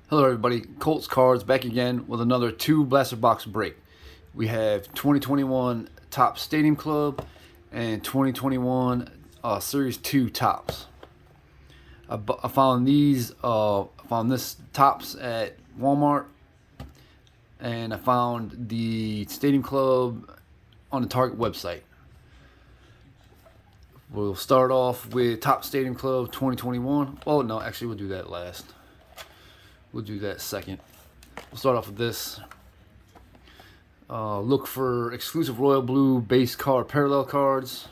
Hello everybody, Colts Cards back again with another 2 blaster box break. We have 2021 Topps Stadium Club and 2021 Series 2 Topps. I found this Topps at Walmart, and I found the Stadium Club on the Target website. We'll start off with Topps Stadium Club 2021. Oh no, actually we'll do that last. We'll do that second. We'll start off with this. Look for exclusive royal blue base card parallel cards,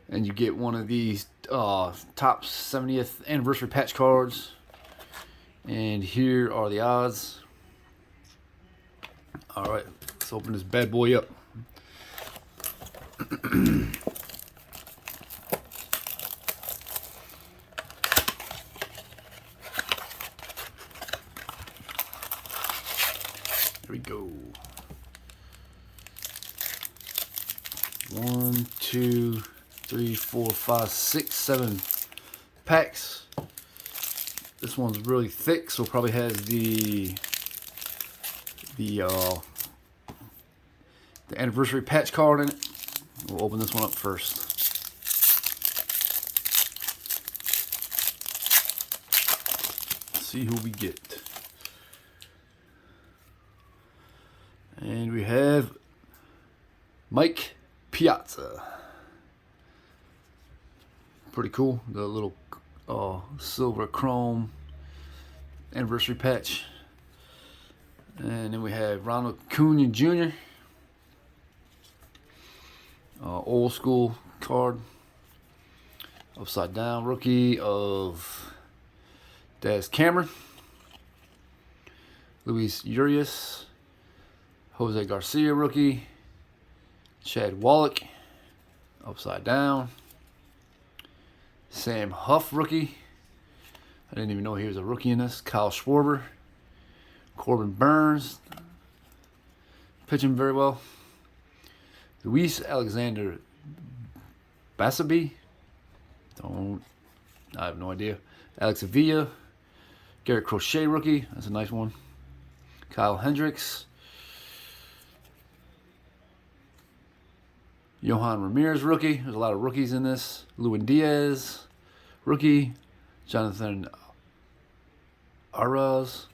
and you get one of these Topps 70th anniversary patch cards. And here are the odds. All right, let's open this bad boy up. Here we go. 1, 2, 3, 4, 5, 6, 7 packs. This one's really thick, so it probably has the anniversary patch card in it. We'll open this one up first. Let's see who we get. And we have Mike Piazza. Pretty cool. The little silver chrome anniversary patch. And then we have Ronald Acuna Jr. Old school card. Upside down rookie of Daz Cameron. Luis Urias. Jose Garcia rookie. Chad Wallach. Upside down. Sam Huff rookie. I didn't even know he was a rookie in this. Kyle Schwarber. Corbin Burns. Pitching very well. Luis Alexander Basabe. I have no idea. Alex Avila. Garrett Crochet rookie. That's a nice one. Kyle Hendricks. Johan Ramirez rookie. There's a lot of rookies in this. Lewin Diaz rookie. Jonathan Araz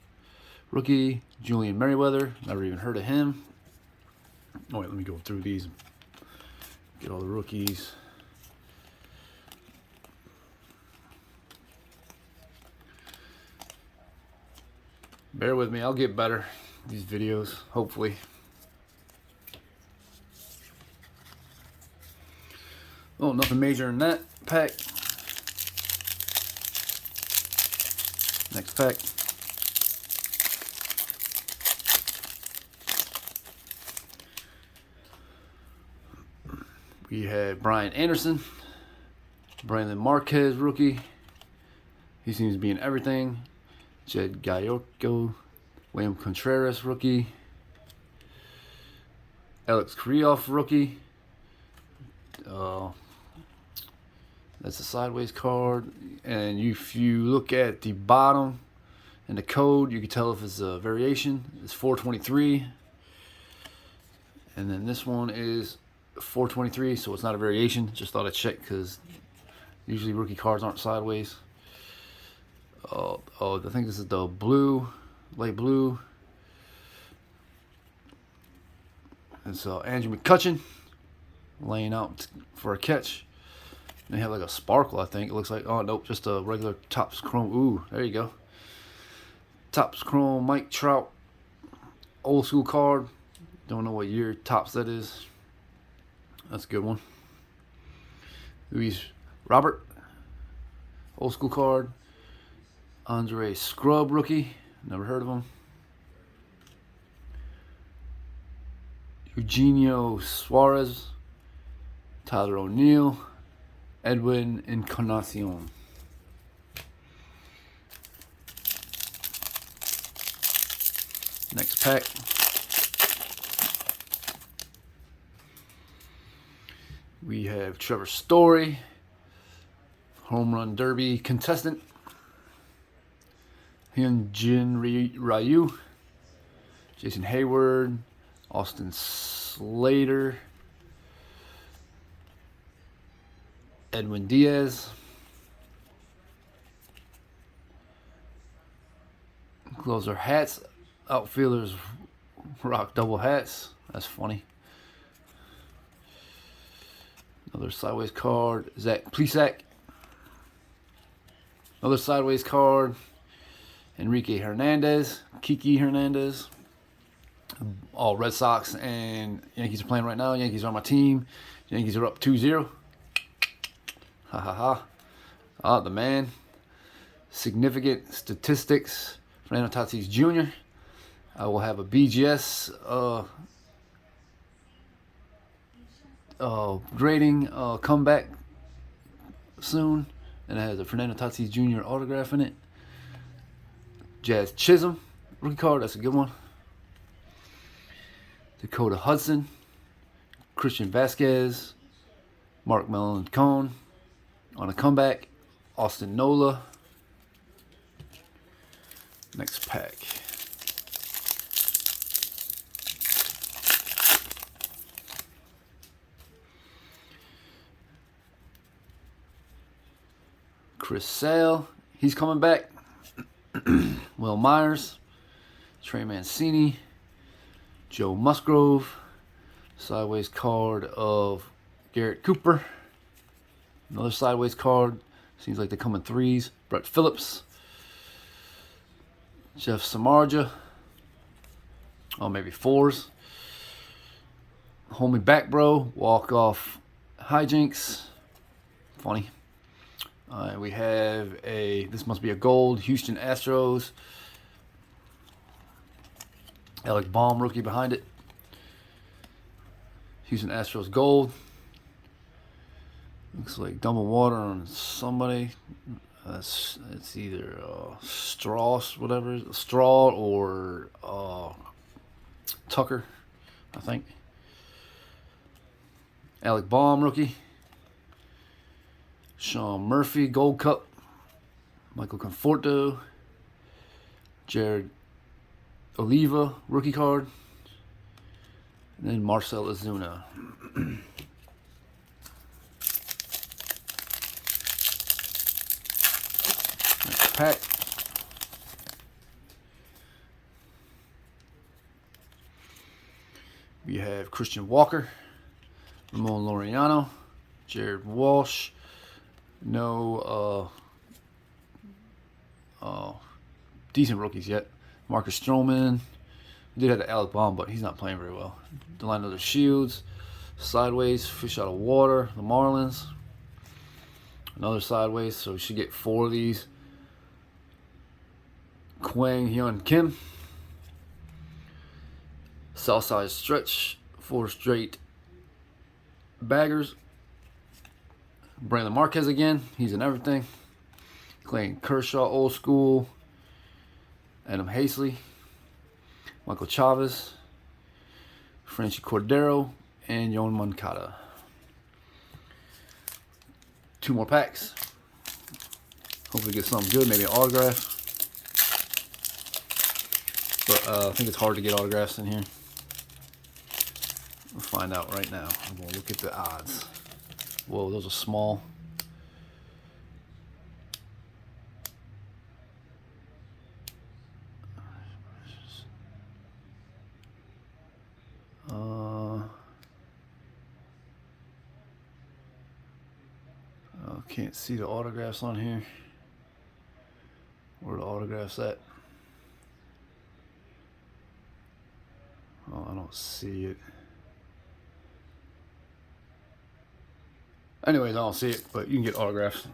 rookie. Julian Merriweather. Never even heard of him. Oh wait, let me go through these. Get all the rookies. Bear with me, I'll get better these videos, hopefully. Oh, nothing major in that pack. Next pack. We have Brian Anderson. Brandon Marquez rookie. He seems to be in everything. Jed Gallego. William Contreras rookie. Alex Krioff rookie. That's a sideways card, and if you look at the bottom and the code, you can tell if it's a variation. It's 423, and then this one is 423, so it's not a variation. Just thought I'd check because usually rookie cards aren't sideways. I think this is the blue, light blue. It's Andrew McCutchen laying out for a catch. They have like a sparkle, I think. It looks like, oh nope, just a regular Topps Chrome. Ooh, there you go. Topps Chrome Mike Trout. Old school card. Don't know what year Topps that is. That's a good one. Luis Robert. Old school card. Andre Scrub rookie. Never heard of him. Eugenio Suarez. Tyler O'Neill. Edwin Encarnacion. Next pack. We have Trevor Story, home run derby contestant. Hyunjin Ryu, Jason Hayward, Austin Slater, Edwin Diaz, those are hats. Outfielders rock double hats. That's funny. Another sideways card, Zach Plesac. Another sideways card, Enrique Hernandez, Kiki Hernandez. All Red Sox and Yankees are playing right now. Yankees are my team. Yankees are up 2-0. Ha ha ha. Ah, the man. Significant statistics. Fernando Tatis Jr. I will have a BGS grading comeback soon. And it has a Fernando Tatis Jr. autograph in it. Jazz Chisholm. Rookie card. That's a good one. Dakota Hudson, Christian Vasquez, Mark Melancon on a comeback, Austin Nola. Next pack. Chris Sale, he's coming back. Will Myers, Trey Mancini, Joe Musgrove, sideways card of Garrett Cooper, another sideways card, seems like they come in threes, Brett Phillips, Jeff Samardzija, or maybe fours, Homie Back Bro, Walk Off Hijinks, funny. We have this must be a gold, Houston Astros, Alec Baum, rookie behind it. Houston Astros gold. Looks like Dumble Water on somebody. It's either Strauss, whatever, Straw or Tucker, I think. Alec Baum, rookie. Sean Murphy, Gold Cup. Michael Conforto. Jared Oliva, rookie card. And then Marcell Ozuna. Next pack. We have Christian Walker, Ramon Laureano, Jared Walsh. No decent rookies yet. Marcus Stroman. We did have the Alec Baum, but he's not playing very well. Delano Shields. Sideways, Fish Out of Water, the Marlins. Another sideways, so we should get 4 of these. Kwang Hyun Kim. Southside Stretch, 4 straight baggers. Brandon Marquez again, he's in everything. Clayton Kershaw, old school. Adam Hazley. Michael Chavez, Franchi Cordero, and Yoan Moncada. 2 more packs. Hopefully get something good, maybe an autograph. But I think it's hard to get autographs in here. We'll find out right now. I'm going to look at the odds. Whoa, those are small. Can't see the autographs on here. Where are the autographs at? Oh, I don't see it. Anyways, I don't see it, but you can get autographs.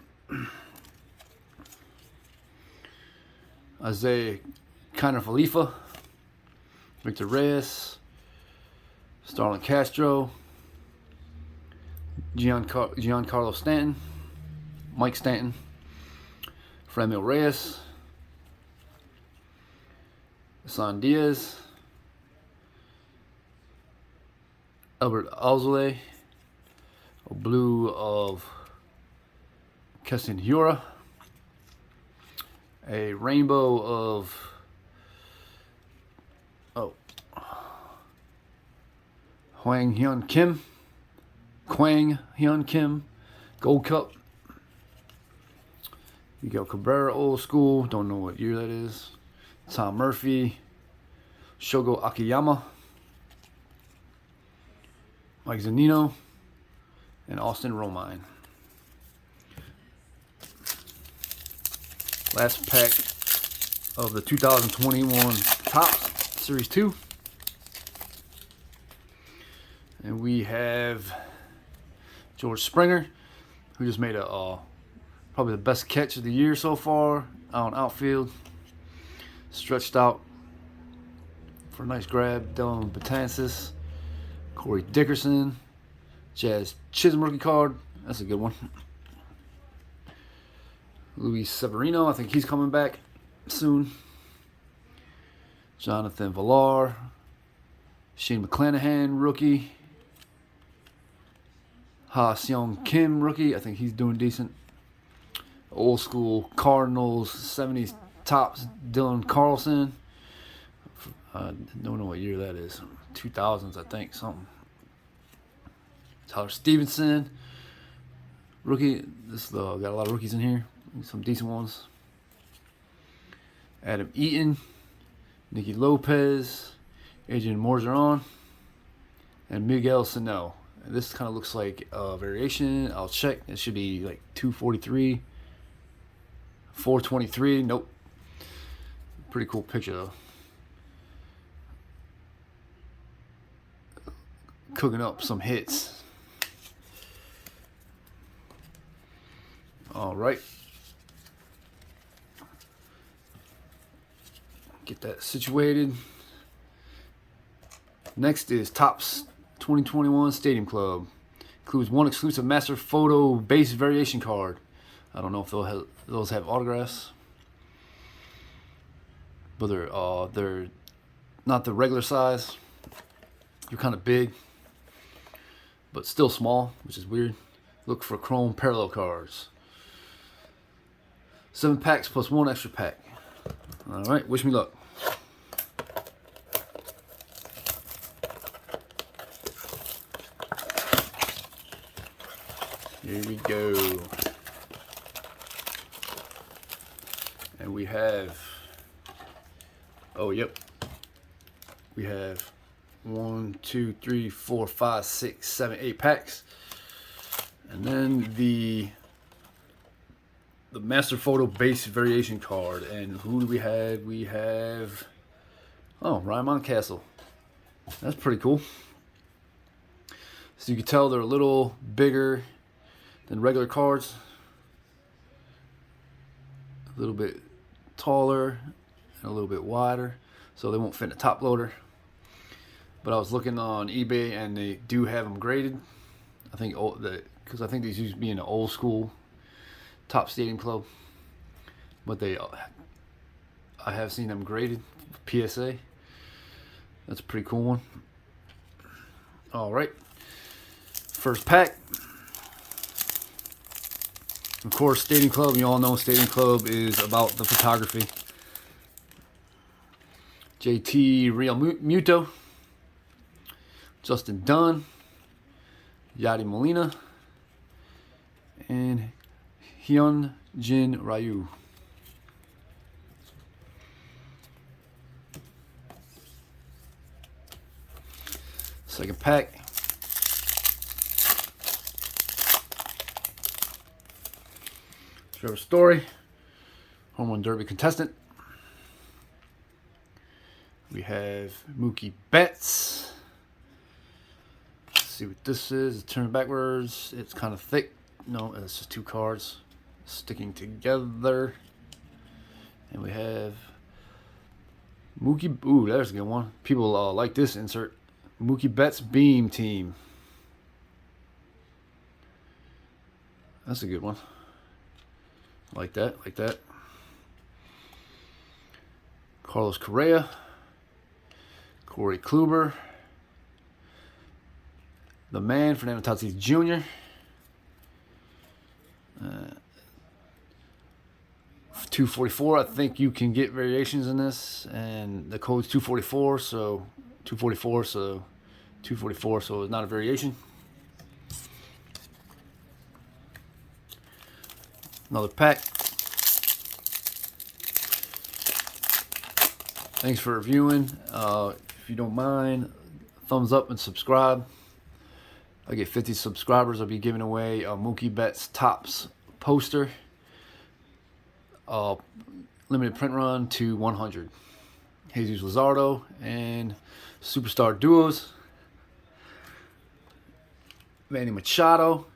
Isaiah Kiner Falefa, Victor Reyes, Starlin Castro, Giancarlo Stanton, Mike Stanton, Franmil Reyes, San Diaz, Albert Alzolay, a blue of Keston Hiura, A rainbow of Hwang Hyun Kim, Kwang Hyun Kim, Gold Cup. Miguel Cabrera, old school. Don't know what year that is. Tom Murphy, Shogo Akiyama, Mike Zunino, and Austin Romine. Last pack of the 2021 Topps Series 2. And we have George Springer, who just made a probably the best catch of the year so far on outfield. Stretched out for a nice grab. Dylan Betances, Corey Dickerson, Jazz Chisholm rookie card. That's a good one. Luis Severino, I think he's coming back soon. Jonathan Villar, Shane McClanahan rookie. Ha Seong Kim rookie, I think he's doing decent. Old school Cardinals 70s Topps Dylan Carlson. I don't know what year that is. 2000s, I think, something. Tyler Stevenson rookie. This got a lot of rookies in here. Some decent ones. Adam Eaton, Nicky Lopez, Adrian Morzarón, and Miguel Sano. This kind of looks like a variation. I'll check. It should be like 243, 423. Nope. Pretty cool picture though. Cooking up some hits. All right. Get that situated. Next is Topps 2021 Stadium Club. Includes one exclusive Master Photo base variation card. I don't know if those have autographs, but they're not the regular size. They're kind of big, but still small, which is weird. Look for chrome parallel cards. 7 packs plus 1 extra pack. All right, wish me luck. Here we go. And we have, we have 1, 2, 3, 4, 5, 6, 7, 8 packs. And then the Master Photo base variation card. And who do we have? We have, Ryan Mountcastle. That's pretty cool. So you can tell they're a little bigger than regular cards. A little bit taller and a little bit wider, so they won't fit in a top loader. But I was looking on eBay and they do have them graded. I think because I think these used to be in the old school Topps Stadium Club, but I have seen them graded PSA. That's a pretty cool one. All right, first pack. Of course, Stadium Club, you all know Stadium Club is about the photography. JT Real Muto, Justin Dunn, Yadi Molina, and Hyun Jin Ryu. Second pack. Trevor Story, Home Run Derby contestant. We have Mookie Betts. Let's see what this is. Turn it backwards. It's kind of thick. No, it's just 2 cards sticking together. And we have Mookie. Ooh, there's a good one. People like this insert. Mookie Betts Beam Team. That's a good one. Like that, like that. Carlos Correa, Corey Kluber, the man, Fernando Tatis Jr. 244. I think you can get variations in this, and the code's 244. So 244. So 244. So it's not a variation. Another pack. Thanks for reviewing. If you don't mind, thumbs up and subscribe. I get 50 subscribers. I'll be giving away a Mookie Betts Topps poster. Limited print run to 100. Jesus Luzardo and Superstar Duos. Manny Machado.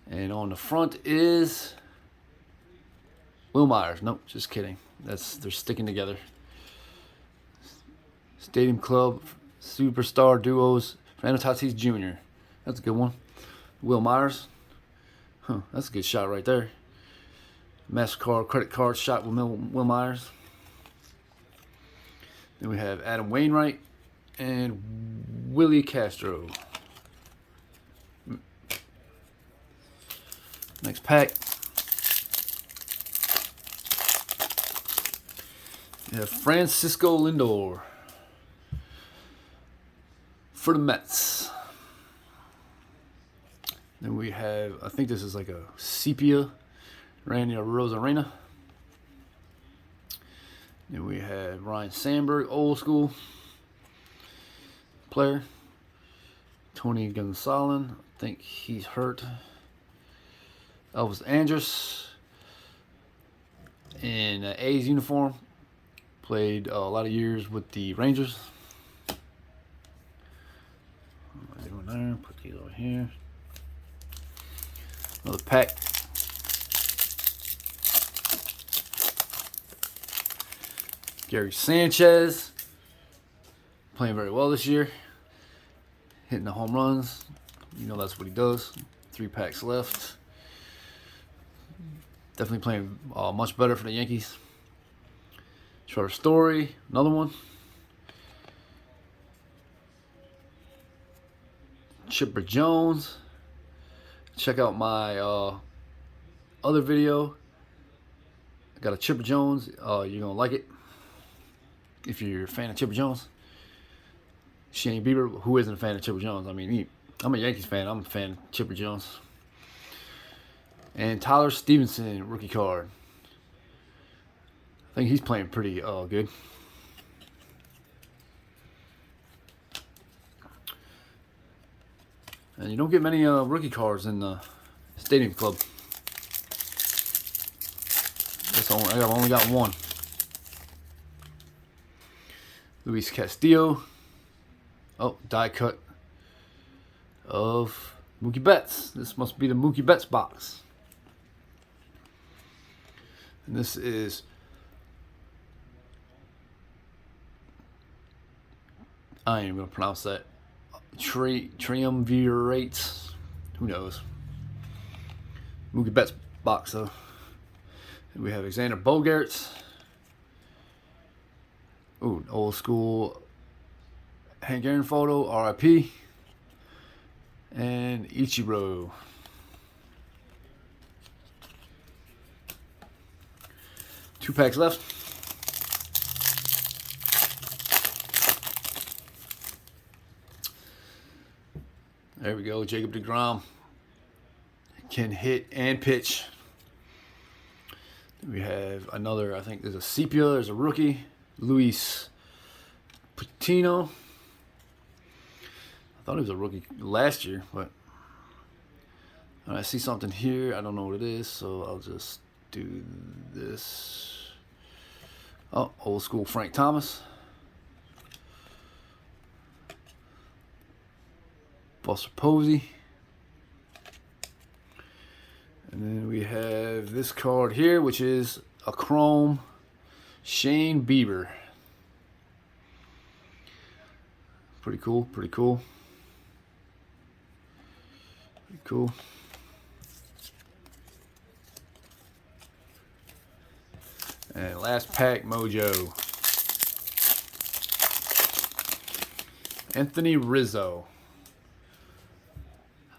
And on the front is Wil Myers. Nope, just kidding. They're sticking together. Stadium Club Superstar Duos. Fernando Tatis Jr. That's a good one. Wil Myers. That's a good shot right there. MasterCard credit card shot with Wil Myers. Then we have Adam Wainwright and Willie Castro. Next pack. We have Francisco Lindor for the Mets. Then we have, I think this is like a sepia, Randy Arozarena. Then we have Ryan Sandberg, old school player. Tony Gonsolin, I think he's hurt. Elvis Andrus in A's uniform. Played a lot of years with the Rangers. What am I doing there? Put these over here. Another pack. Gary Sanchez. Playing very well this year. Hitting the home runs. You know that's what he does. 3 packs left. Definitely playing much better for the Yankees. Trevor Story, another one. Chipper Jones. Check out my other video. I got a Chipper Jones. You're gonna like it if you're a fan of Chipper Jones. Shane Bieber, who isn't a fan of Chipper Jones? I mean, I'm a Yankees fan. I'm a fan of Chipper Jones. And Tyler Stevenson, rookie card. I think he's playing pretty good. And you don't get many rookie cards in the Stadium Club. I've only got one. Luis Castillo. Oh, die cut of Mookie Betts. This must be the Mookie Betts box. And this is I ain't even gonna pronounce that. Triumvirate. Who knows? Mookie Betts box though. And we have Alexander Bogaerts. Ooh, old school Hank Aaron photo, RIP. And Ichiro. Two packs left. There we go. Jacob deGrom can hit and pitch. We have another, I think there's a sepia, there's a rookie. Luis Patino. I thought he was a rookie last year, but I see something here. I don't know what it is, so I'll just do this. Oh, old school Frank Thomas. Buster Posey. And then we have this card here, which is a chrome Shane Bieber. Pretty cool, pretty cool. Pretty cool. And last pack, Mojo. Anthony Rizzo.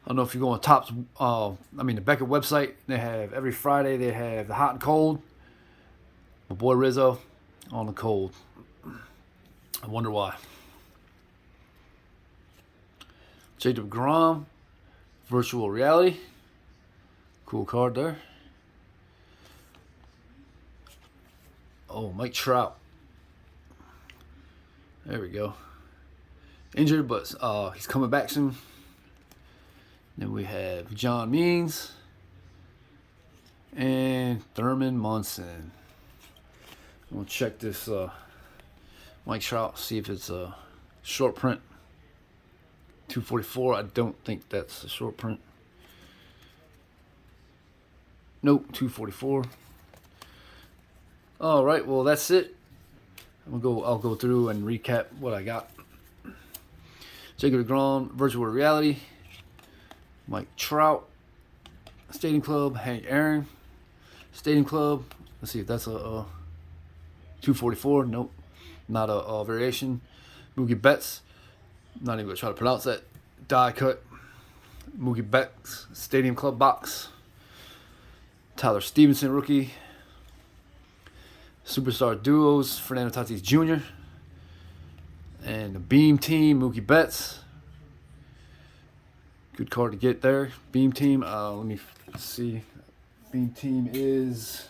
I don't know if you go on the Beckett website. They have every Friday. They have the hot and cold. My boy Rizzo on the cold. I wonder why. Jacob DeGrom, virtual reality. Cool card there. Oh, Mike Trout. There we go. Injured, but he's coming back soon. Then we have John Means and Thurman Munson. I'm gonna check this Mike Trout, see if it's a short print. 244. I don't think that's a short print. Nope, 244. All right, well that's it. I'll go through and recap what I got. Jacob DeGrom, virtual reality. Mike Trout, Stadium Club. Hank Aaron, Stadium Club. Let's see if that's a 244. Nope, not a variation. Mookie Betts. Not even gonna try to pronounce that. Die cut. Mookie Betts, Stadium Club box. Tyler Stevenson, rookie. Superstar duos, Fernando Tatis Jr. And the Beam Team, Mookie Betts. Good card to get there. Beam Team, let me see. Beam Team is...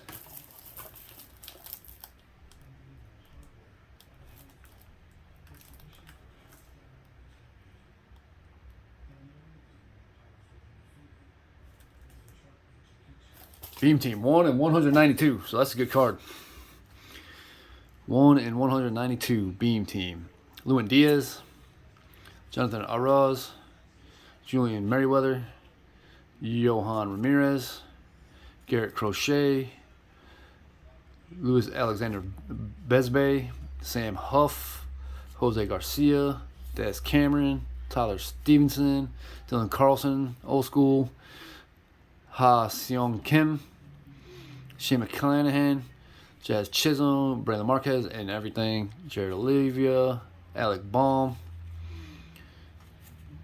Beam Team, 1 in 192. So that's a good card. 1 in 192, Beam Team. Lewin Diaz, Jonathan Araz, Julian Merriweather, Johan Ramirez, Garrett Crochet, Louis Alexander Besbay, Sam Huff, Jose Garcia, Des Cameron, Tyler Stevenson, Dylan Carlson, Old School, Ha Seong Kim, Shane McClanahan, Jazz Chisholm, Brandon Marquez, and everything. Jared Olivia, Alec Baum.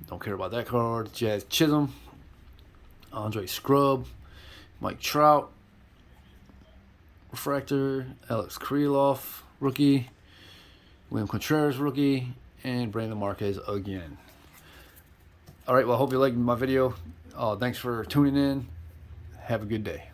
Don't care about that card. Jazz Chisholm, Andre Scrub, Mike Trout, Refractor, Alex Krylov, rookie, William Contreras, rookie, and Brandon Marquez again. All right, well, I hope you liked my video. Thanks for tuning in. Have a good day.